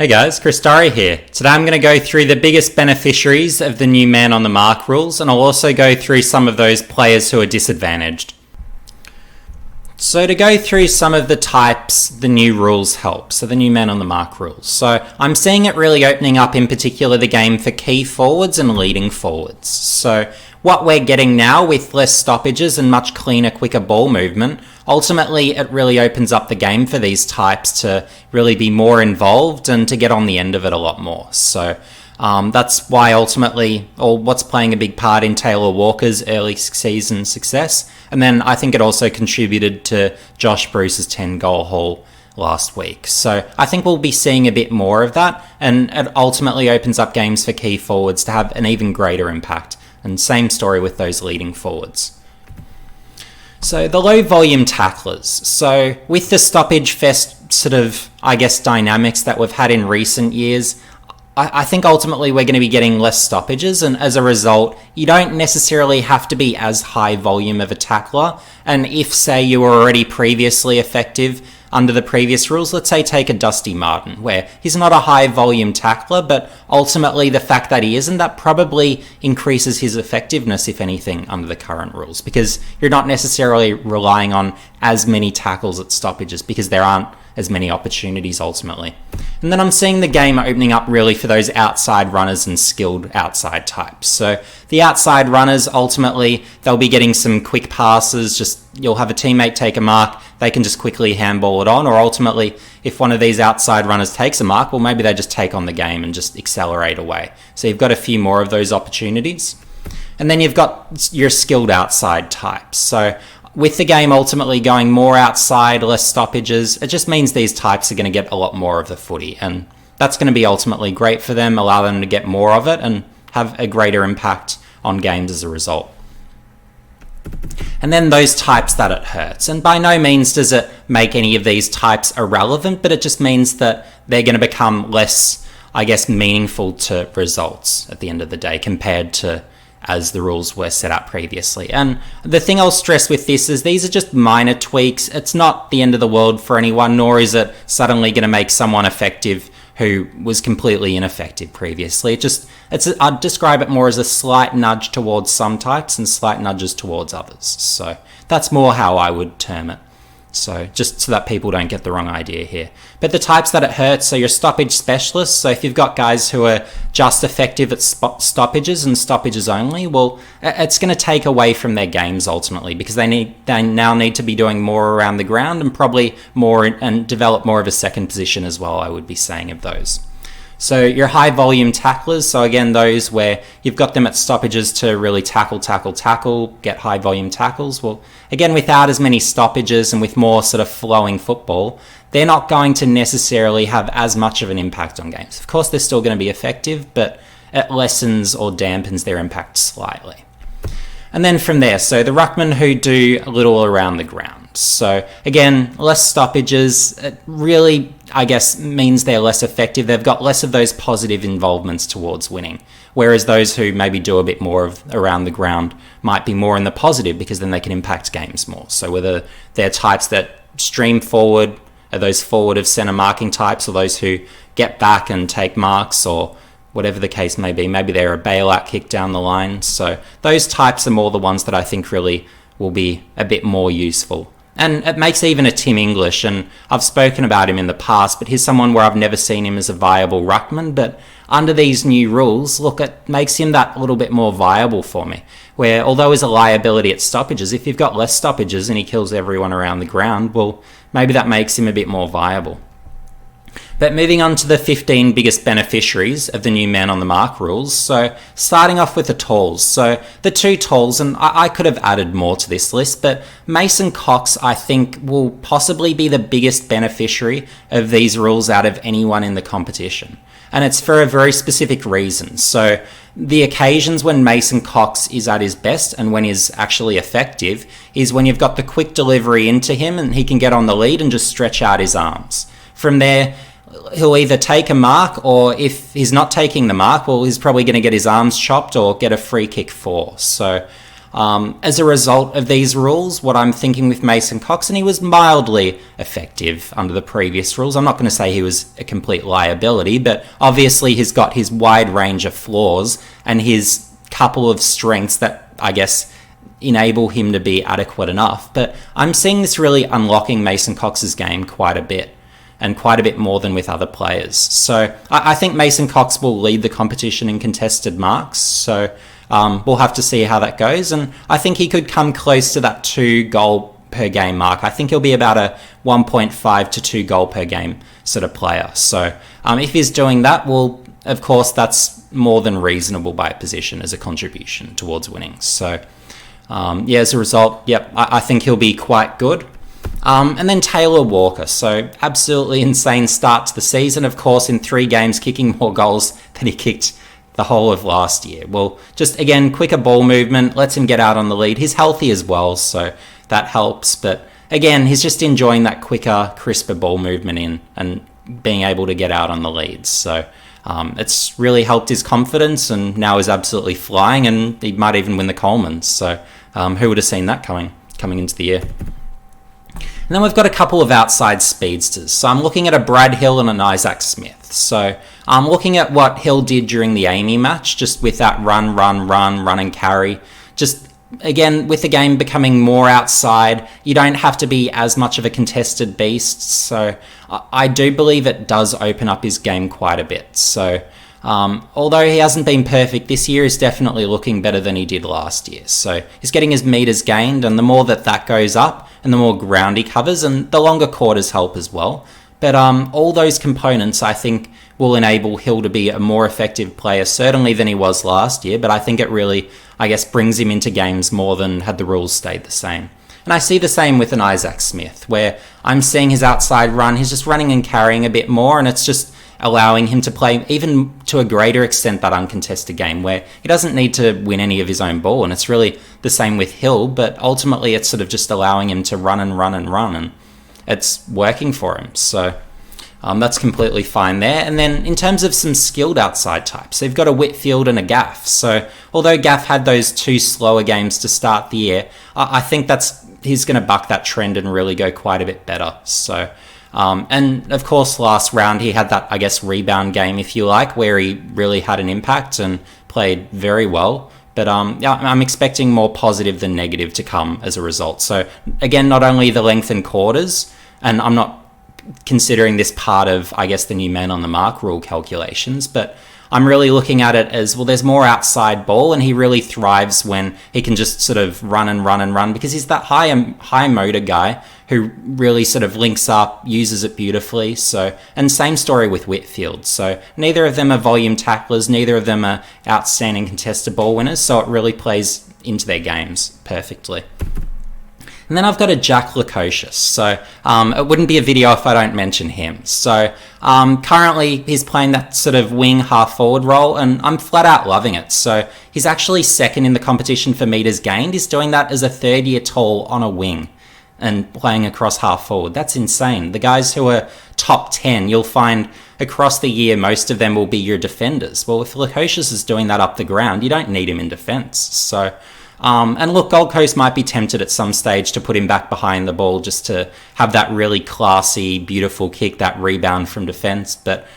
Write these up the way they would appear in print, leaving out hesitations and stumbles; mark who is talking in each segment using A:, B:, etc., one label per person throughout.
A: Hey guys, Chris Durry here. Today I'm going to go through the biggest beneficiaries of the new man on the mark rules, and I'll also go through some of those players who are disadvantaged. So to go through some of the types the new rules help, so the new man on the mark rules. So I'm seeing it really opening up in particular the game for key forwards and leading forwards. So what we're getting now with less stoppages and much cleaner, quicker ball movement, ultimately it really opens up the game for these types to really be more involved and to get on the end of it a lot more. So that's why ultimately, or what's playing a big part in Taylor Walker's early season success. And then I think it also contributed to Josh Bruce's 10-goal haul last week. So I think we'll be seeing a bit more of that, and it ultimately opens up games for key forwards to have an even greater impact. And same story with those leading forwards. So the low volume tacklers. So with the stoppage fest sort of, dynamics that we've had in recent years, I think ultimately we're going to be getting less stoppages, and as a result, you don't necessarily have to be as high volume of a tackler. And if, say, you were already previously effective under the previous rules, let's say take a Dusty Martin, where he's not a high volume tackler, but ultimately the fact that he isn't, that probably increases his effectiveness, if anything, under the current rules, because you're not necessarily relying on as many tackles at stoppages, because there aren't as many opportunities ultimately. And then I'm seeing the game opening up really for those outside runners and skilled outside types. So the outside runners, ultimately, they'll be getting some quick passes, just you'll have a teammate take a mark, they can just quickly handball it on, or ultimately, if one of these outside runners takes a mark, well, maybe they just take on the game and just accelerate away. So you've got a few more of those opportunities. And then you've got your skilled outside types. So with the game ultimately going more outside, less stoppages, it just means these types are going to get a lot more of the footy, and that's going to be ultimately great for them, allow them to get more of it and have a greater impact on games as a result. And then those types that it hurts, and by no means does it make any of these types irrelevant, but it just means that they're going to become less, meaningful to results at the end of the day compared to as the rules were set up previously. And the thing I'll stress with this is these are just minor tweaks. It's not the end of the world for anyone, nor is it suddenly going to make someone effective who was completely ineffective previously. I'd describe it more as a slight nudge towards some types and slight nudges towards others. So that's more how I would term it. So just so that people don't get the wrong idea here. But the types that it hurts, so your stoppage specialists, so if you've got guys who are just effective at stoppages and stoppages only, well, it's going to take away from their games ultimately, because they now need to be doing more around the ground and probably more and develop more of a second position as well, I would be saying of those. So your high volume tacklers, so again, those where you've got them at stoppages to really tackle, get high volume tackles. Well, again, without as many stoppages and with more sort of flowing football, they're not going to necessarily have as much of an impact on games. Of course, they're still going to be effective, but it lessens or dampens their impact slightly. And then from there, so the ruckmen who do a little around the ground. So again, less stoppages, it really, means they're less effective. They've got less of those positive involvements towards winning. Whereas those who maybe do a bit more of around the ground might be more in the positive, because then they can impact games more. So whether they're types that stream forward, are those forward of centre marking types, or those who get back and take marks, or whatever the case may be. Maybe they're a bailout kick down the line. So those types are more the ones that I think really will be a bit more useful. And it makes even a Tim English, and I've spoken about him in the past, but he's someone where I've never seen him as a viable ruckman, but under these new rules, look, it makes him that little bit more viable for me, where although he's a liability at stoppages, if you've got less stoppages and he kills everyone around the ground, well, maybe that makes him a bit more viable. But moving on to the 15 biggest beneficiaries of the new man on the mark rules. So starting off with the talls. So the two talls, and I could have added more to this list, but Mason Cox, I think, will possibly be the biggest beneficiary of these rules out of anyone in the competition. And it's for a very specific reason. So the occasions when Mason Cox is at his best and when he's actually effective is when you've got the quick delivery into him and he can get on the lead and just stretch out his arms. From there, he'll either take a mark, or if he's not taking the mark, well, he's probably going to get his arms chopped or get a free kick for. So as a result of these rules, what I'm thinking with Mason Cox, and he was mildly effective under the previous rules. I'm not going to say he was a complete liability, but obviously he's got his wide range of flaws and his couple of strengths that I guess enable him to be adequate enough. But I'm seeing this really unlocking Mason Cox's game quite a bit, and quite a bit more than with other players. So I think Mason Cox will lead the competition in contested marks. So we'll have to see how that goes. And I think he could come close to that 2 goal per game mark. I think he'll be about a 1.5 to 2 goal per game sort of player. So if he's doing that, well, of course, that's more than reasonable by position as a contribution towards winning. So as a result, I think he'll be quite good. And then Taylor Walker. So absolutely insane start to the season. Of course, in 3 games, kicking more goals than he kicked the whole of last year. Well, just again, quicker ball movement, lets him get out on the lead. He's healthy as well, so that helps. But again, he's just enjoying that quicker, crisper ball movement in and being able to get out on the leads. So it's really helped his confidence, and now he's absolutely flying, and he might even win the Coleman. So who would have seen that coming into the year? And then we've got a couple of outside speedsters. So I'm looking at a Brad Hill and an Isaac Smith. So I'm looking at what Hill did during the Amy match, just with that run and carry. Just, again, with the game becoming more outside, you don't have to be as much of a contested beast. So I do believe it does open up his game quite a bit. So although he hasn't been perfect this year, he's definitely looking better than he did last year. So he's getting his meters gained, and the more that goes up, and the more ground he covers, and the longer quarters help as well. But all those components, I think, will enable Hill to be a more effective player, certainly than he was last year, but I think it really, I guess, brings him into games more than had the rules stayed the same. And I see the same with an Isaac Smith, where I'm seeing his outside run, he's just running and carrying a bit more, and it's just allowing him to play, even to a greater extent, that uncontested game where he doesn't need to win any of his own ball. And it's really the same with Hill, but ultimately it's sort of just allowing him to run, and it's working for him. So that's completely fine there. And then in terms of some skilled outside types, they've got a Whitfield and a Gaff. So although Gaff had those 2 slower games to start the year, I think he's going to buck that trend and really go quite a bit better. So and of course, last round he had that, I guess, rebound game, if you like, where he really had an impact and played very well. But I'm expecting more positive than negative to come as a result. So again, not only the length and quarters, and I'm not considering this part of, I guess, the new man on the mark rule calculations, but I'm really looking at it as, well, there's more outside ball, and he really thrives when he can just sort of run because he's that high motor guy who really sort of links up, uses it beautifully. So, and same story with Whitfield. So neither of them are volume tacklers, neither of them are outstanding contested ball winners, so it really plays into their games perfectly. And then I've got a Jack Lukosius. So it wouldn't be a video if I don't mention him. So currently he's playing that sort of wing half forward role, and I'm flat out loving it. So he's actually second in the competition for meters gained. He's doing that as a 3rd-year tall on a wing and playing across half forward. That's insane. The guys who are top 10, you'll find across the year, most of them will be your defenders. Well, if Lukosius is doing that up the ground, you don't need him in defence. So and look, Gold Coast might be tempted at some stage to put him back behind the ball just to have that really classy, beautiful kick, that rebound from defence. But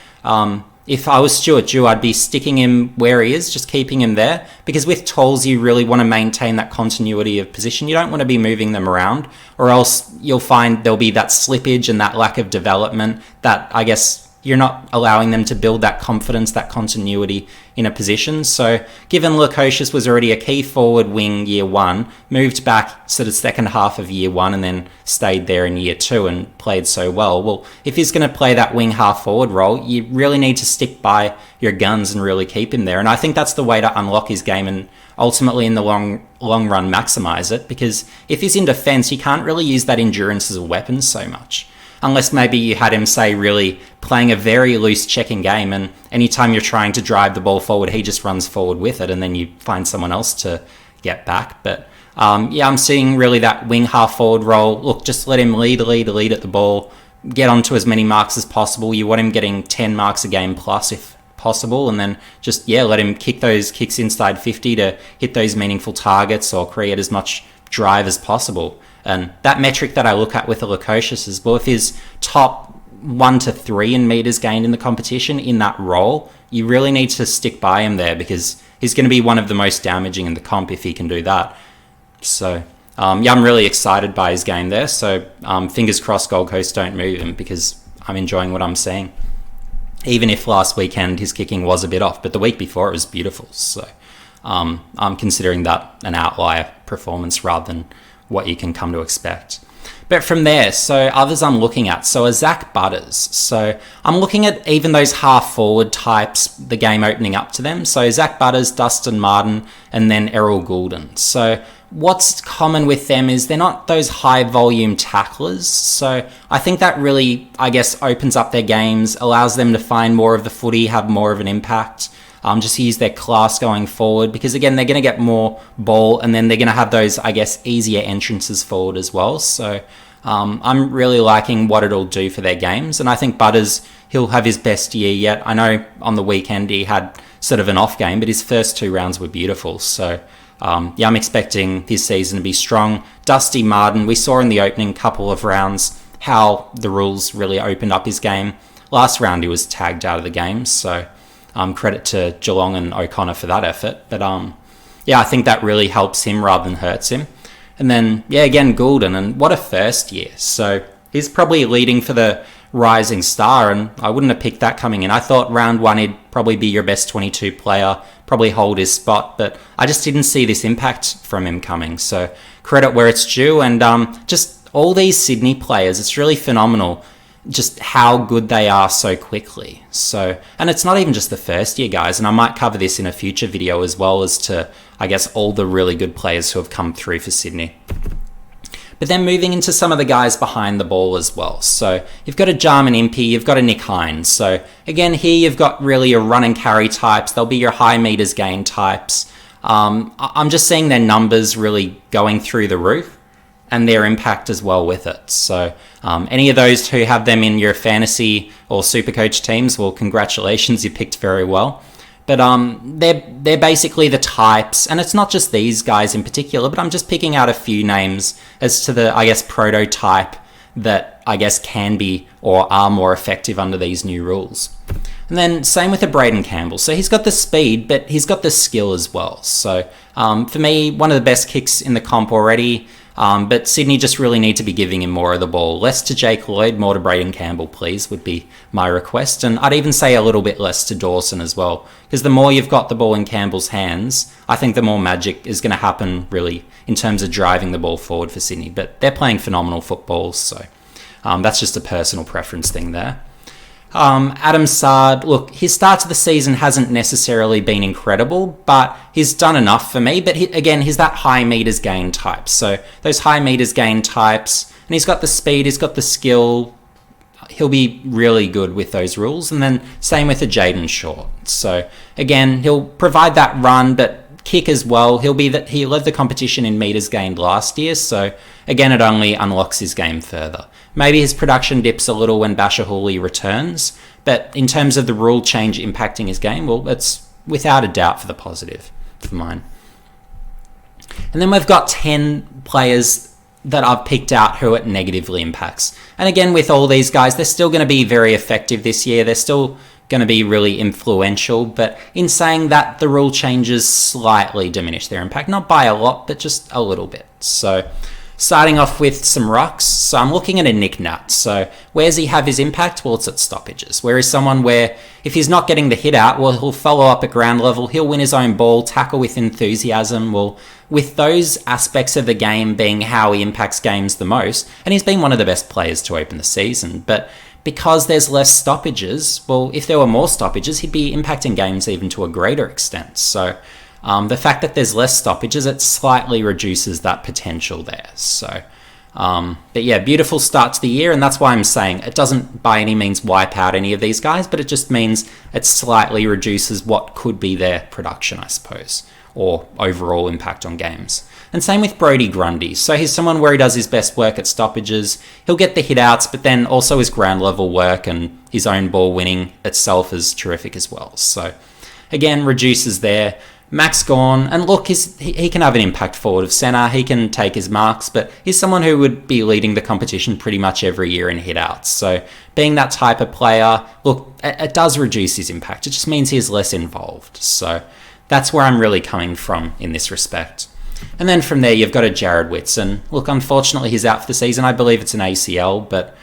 A: if I was Stuart Dew, I'd be sticking him where he is, just keeping him there. Because with talls, you really want to maintain that continuity of position. You don't want to be moving them around, or else you'll find there'll be that slippage and that lack of development that, I guess, you're not allowing them to build that confidence, that continuity in a position. So given Lukosius was already a key forward wing year 1, moved back sort of second half of year 1 and then stayed there in year 2 and played so well, if he's going to play that wing half forward role, you really need to stick by your guns and really keep him there. And I think that's the way to unlock his game and ultimately in the long run maximize it, because if he's in defense, you can't really use that endurance as a weapon so much. Unless maybe you had him, say, really playing a very loose checking game, and anytime you're trying to drive the ball forward, he just runs forward with it, and then you find someone else to get back. But I'm seeing really that wing half forward role. Look, just let him lead at the ball, get onto as many marks as possible. You want him getting 10 marks a game plus if possible, and then just, let him kick those kicks inside 50 to hit those meaningful targets or create as much drive as possible. And that metric that I look at with a Lukosius is, well, if he's top 1 to 3 in meters gained in the competition in that role, you really need to stick by him there, because he's going to be one of the most damaging in the comp if he can do that. So, I'm really excited by his game there. So, fingers crossed Gold Coast don't move him, because I'm enjoying what I'm seeing. Even if last weekend his kicking was a bit off, but the week before it was beautiful. So, I'm considering that an outlier performance rather than what you can come to expect. But from there, so others I'm looking at, so a Zach Butters. So I'm looking at even those half-forward types, the game opening up to them. So Zach Butters, Dustin Martin, and then Errol Goulden. So what's common with them is they're not those high-volume tacklers. So I think that really, opens up their games, allows them to find more of the footy, have more of an impact. Just use their class going forward, because again, they're going to get more ball, and then they're going to have those, easier entrances forward as well. So I'm really liking what it'll do for their games, and I think Butters, he'll have his best year yet. I know on the weekend he had sort of an off game, but his first 2 rounds were beautiful. So I'm expecting his season to be strong. Dusty Martin, we saw in the opening couple of rounds how the rules really opened up his game. Last round he was tagged out of the game, so credit to Geelong and O'Connor for that effort. But I think that really helps him rather than hurts him. And then, again, Goulden, and what a first year. So he's probably leading for the rising star, and I wouldn't have picked that coming in. I thought round 1 he'd probably be your best 22 player, probably hold his spot, but I just didn't see this impact from him coming. So credit where it's due, and just all these Sydney players, it's really phenomenal just how good they are so quickly. So, and it's not even just the first year guys, and I might cover this in a future video as well, as to, all the really good players who have come through for Sydney. But then moving into some of the guys behind the ball as well. So you've got a Jarman Impey, you've got a Nick Hines. So again, here you've got really your run and carry types. They'll be your high meters gain types. I'm just seeing their numbers really going through the roof, and their impact as well with it. So any of those who have them in your fantasy or Supercoach teams, well, congratulations, you picked very well. But they're basically the types, and it's not just these guys in particular, but I'm just picking out a few names as to the, prototype that, can be or are more effective under these new rules. And then same with the Brayden Campbell. So he's got the speed, but he's got the skill as well. So for me, one of the best kicks in the comp already. But Sydney just really need to be giving him more of the ball. Less to Jake Lloyd, more to Brayden Campbell, please, would be my request. And I'd even say a little bit less to Dawson as well, because the more you've got the ball in Campbell's hands, I think the more magic is going to happen, really, in terms of driving the ball forward for Sydney. But they're playing phenomenal football, so that's just a personal preference thing there. Adam Saad, look, his start to the season hasn't necessarily been incredible, but he's done enough for me. But he's that high meters gain type. So those high meters gain types, and he's got the speed, he's got the skill. He'll be really good with those rules. And then same with the Jaden Short. So again, he'll provide that run, but kick as well. He led the competition in meters gained last year. So again, it only unlocks his game further. Maybe his production dips a little when Basher Hooley returns, but in terms of the rule change impacting his game, well, it's without a doubt for the positive for mine. And then we've got 10 players that I've picked out who it negatively impacts. And again, with all these guys, they're still going to be very effective this year. They're still going to be really influential, but in saying that, the rule changes slightly diminish their impact, not by a lot, but just a little bit. So starting off with some rucks, so I'm looking at a Nick Nat. So where does he have his impact? Well, it's at stoppages. Whereas someone where if he's not getting the hit out, well, he'll follow up at ground level, he'll win his own ball, tackle with enthusiasm. Well, with those aspects of the game being how he impacts games the most, and he's been one of the best players to open the season, but because there's less stoppages, well, if there were more stoppages, he'd be impacting games even to a greater extent. So the fact that there's less stoppages, it slightly reduces that potential there. So, but yeah, beautiful start to the year, and that's why I'm saying it doesn't by any means wipe out any of these guys, but it just means it slightly reduces what could be their production, I suppose, or overall impact on games. And same with Brodie Grundy. So he's someone where he does his best work at stoppages. He'll get the hit outs, but then also his ground level work and his own ball winning itself is terrific as well. So again, reduces there. Max Gawn, and look, he can have an impact forward of centre, he can take his marks, but he's someone who would be leading the competition pretty much every year in hit-outs. So being that type of player, look, it does reduce his impact. It just means he is less involved. So that's where I'm really coming from in this respect. And then from there, you've got a Jared Whitson. Look, unfortunately, he's out for the season. I believe it's an ACL, but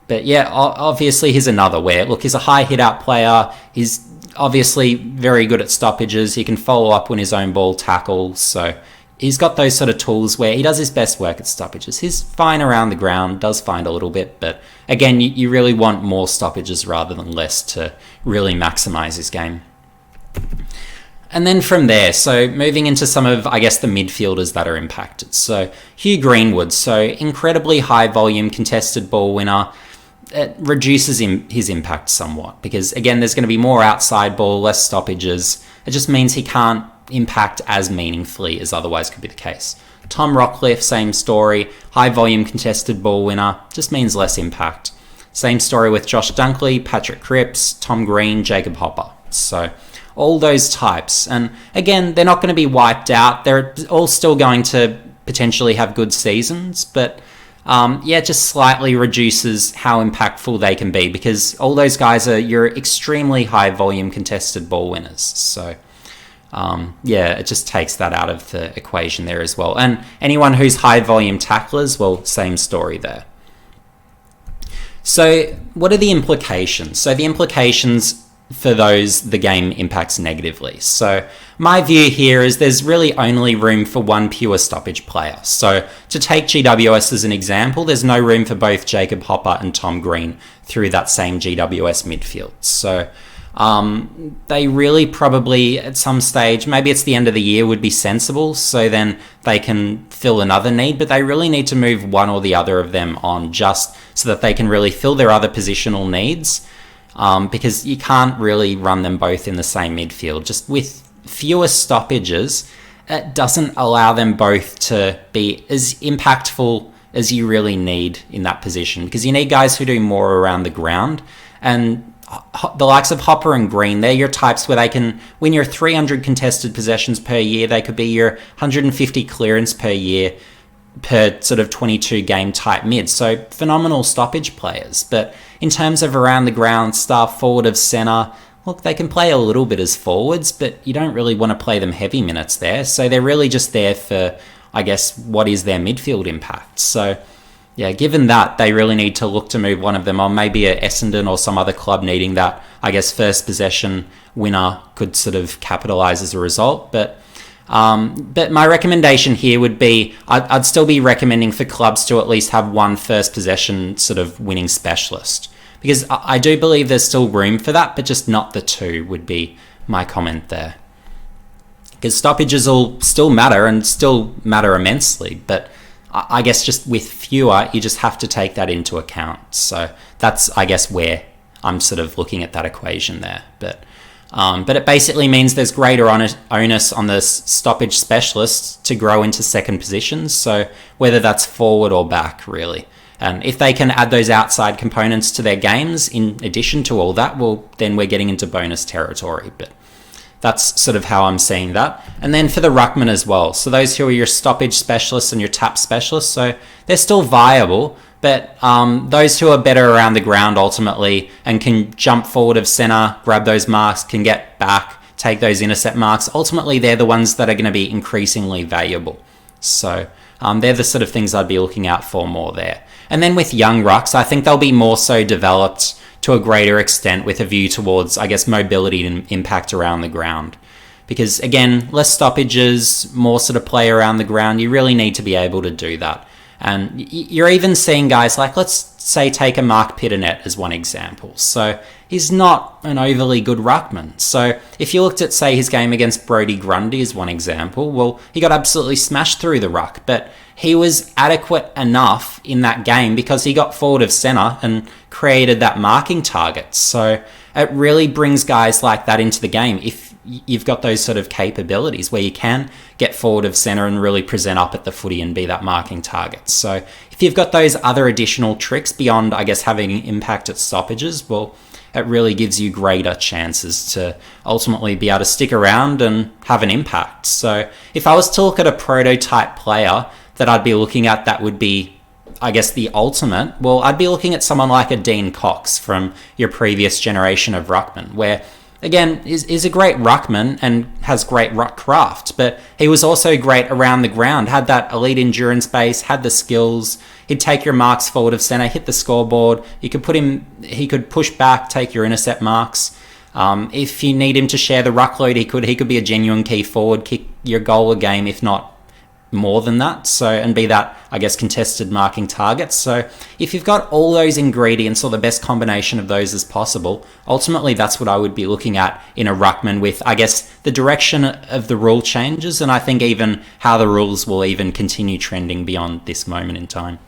A: yeah, obviously he's another where, look, he's a high hit-out player. He's obviously very good at stoppages. He can follow up when his own ball tackles. So he's got those sort of tools where he does his best work at stoppages. He's fine around the ground, does find a little bit. But again, you really want more stoppages rather than less to really maximise his game. And then from there, so moving into some of, I guess, the midfielders that are impacted. So Hugh Greenwood, so incredibly high volume contested ball winner. It reduces his impact somewhat because, again, there's going to be more outside ball, less stoppages. It just means he can't impact as meaningfully as otherwise could be the case. Tom Rockcliffe, same story. High volume contested ball winner, just means less impact. Same story with Josh Dunkley, Patrick Cripps, Tom Green, Jacob Hopper. So all those types. And again, they're not going to be wiped out. They're all still going to potentially have good seasons, but it just slightly reduces how impactful they can be because all those guys are your extremely high volume contested ball winners. So it just takes that out of the equation there as well. And anyone who's high volume tacklers, well, same story there. So what are the implications? So the implications for those, the game impacts negatively. So my view here is there's really only room for one pure stoppage player. So to take GWS as an example, there's no room for both Jacob Hopper and Tom Green through that same GWS midfield. So they really probably at some stage, maybe it's the end of the year, would be sensible. So then they can fill another need, but they really need to move one or the other of them on just so that they can really fill their other positional needs. Because you can't really run them both in the same midfield. Just with fewer stoppages, it doesn't allow them both to be as impactful as you really need in that position. Because you need guys who do more around the ground. And the likes of Hopper and Green, they're your types where they can win your 300 contested possessions per year. They could be your 150 clearance per year per sort of 22 game type mid. So phenomenal stoppage players. But in terms of around the ground stuff, forward of centre, look, they can play a little bit as forwards, but you don't really want to play them heavy minutes there. So they're really just there for, I guess, what is their midfield impact. So yeah, given that, they really need to look to move one of them on. Maybe a Essendon or some other club needing that, I guess, first possession winner could sort of capitalise as a result. But my recommendation here would be, I'd still be recommending for clubs to at least have one first possession sort of winning specialist. Because I do believe there's still room for that, but just not the two would be my comment there. Because stoppages will still matter and still matter immensely, but I guess just with fewer, you just have to take that into account. So that's, I guess, where I'm sort of looking at that equation there. But it basically means there's greater onus on the stoppage specialists to grow into second positions. So whether that's forward or back, really. And if they can add those outside components to their games in addition to all that, well, then we're getting into bonus territory. But that's sort of how I'm seeing that. And then for the ruckman as well. So those who are your stoppage specialists and your tap specialists, so they're still viable, but those who are better around the ground ultimately and can jump forward of centre, grab those marks, can get back, take those intercept marks, ultimately they're the ones that are going to be increasingly valuable. So they're the sort of things I'd be looking out for more there. And then with young rucks, I think they'll be more so developed to a greater extent with a view towards, I guess, mobility and impact around the ground. Because again, less stoppages, more sort of play around the ground, you really need to be able to do that. And you're even seeing guys like, let's say, take a Mark Pitternet as one example. So he's not an overly good ruckman. So if you looked at, say, his game against Brodie Grundy as one example, well, he got absolutely smashed through the ruck, but he was adequate enough in that game because he got forward of centre and created that marking target. So it really brings guys like that into the game. If you've got those sort of capabilities where you can get forward of centre and really present up at the footy and be that marking target. So if you've got those other additional tricks beyond, I guess, having an impact at stoppages, well, it really gives you greater chances to ultimately be able to stick around and have an impact. So if I was to look at a prototype player that I'd be looking at that would be, I guess, the ultimate, well, I'd be looking at someone like a Dean Cox from your previous generation of ruckman, where, again, is a great ruckman and has great ruck craft, but he was also great around the ground, had that elite endurance base, had the skills. He'd take your marks forward of centre, hit the scoreboard. He could push back, take your intercept marks. If you need him to share the ruck load, he could be a genuine key forward, kick your goal a game, if not more than that, so, and be that, I guess, contested marking target. So if you've got all those ingredients or the best combination of those as possible, ultimately that's what I would be looking at in a ruckman, with, I guess, the direction of the rule changes, and I think even how the rules will even continue trending beyond this moment in time.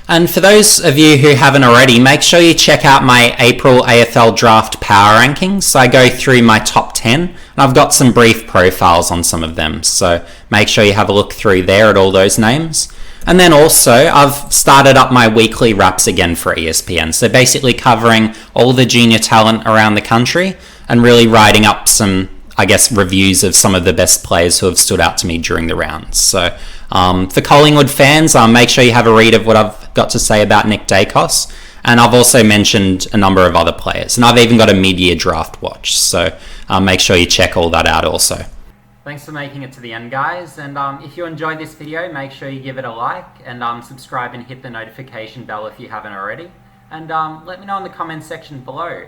A: And for those of you who haven't already, make sure you check out my April AFL draft power rankings. I go through my top 10, and I've got some brief profiles on some of them, so make sure you have a look through there at all those names. And then also, I've started up my weekly wraps again for ESPN, so basically covering all the junior talent around the country and really writing up some, I guess, reviews of some of the best players who have stood out to me during the rounds. So for Collingwood fans, make sure you have a read of what I've got to say about Nick Dacos, and I've also mentioned a number of other players, and I've even got a mid-year draft watch, so make sure you check all that out also. Thanks for making it to the end, guys, and if you enjoyed this video, make sure you give it a like, and subscribe and hit the notification bell if you haven't already, and let me know in the comments section below,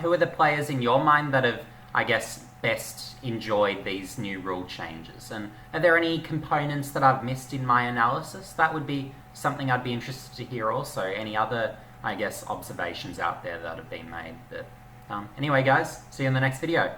A: who are the players in your mind that have, I guess, best enjoyed these new rule changes, and are there any components that I've missed in my analysis? That would be something I'd be interested to hear also. Any other, I guess, observations out there that have been made. But anyway, guys, see you in the next video.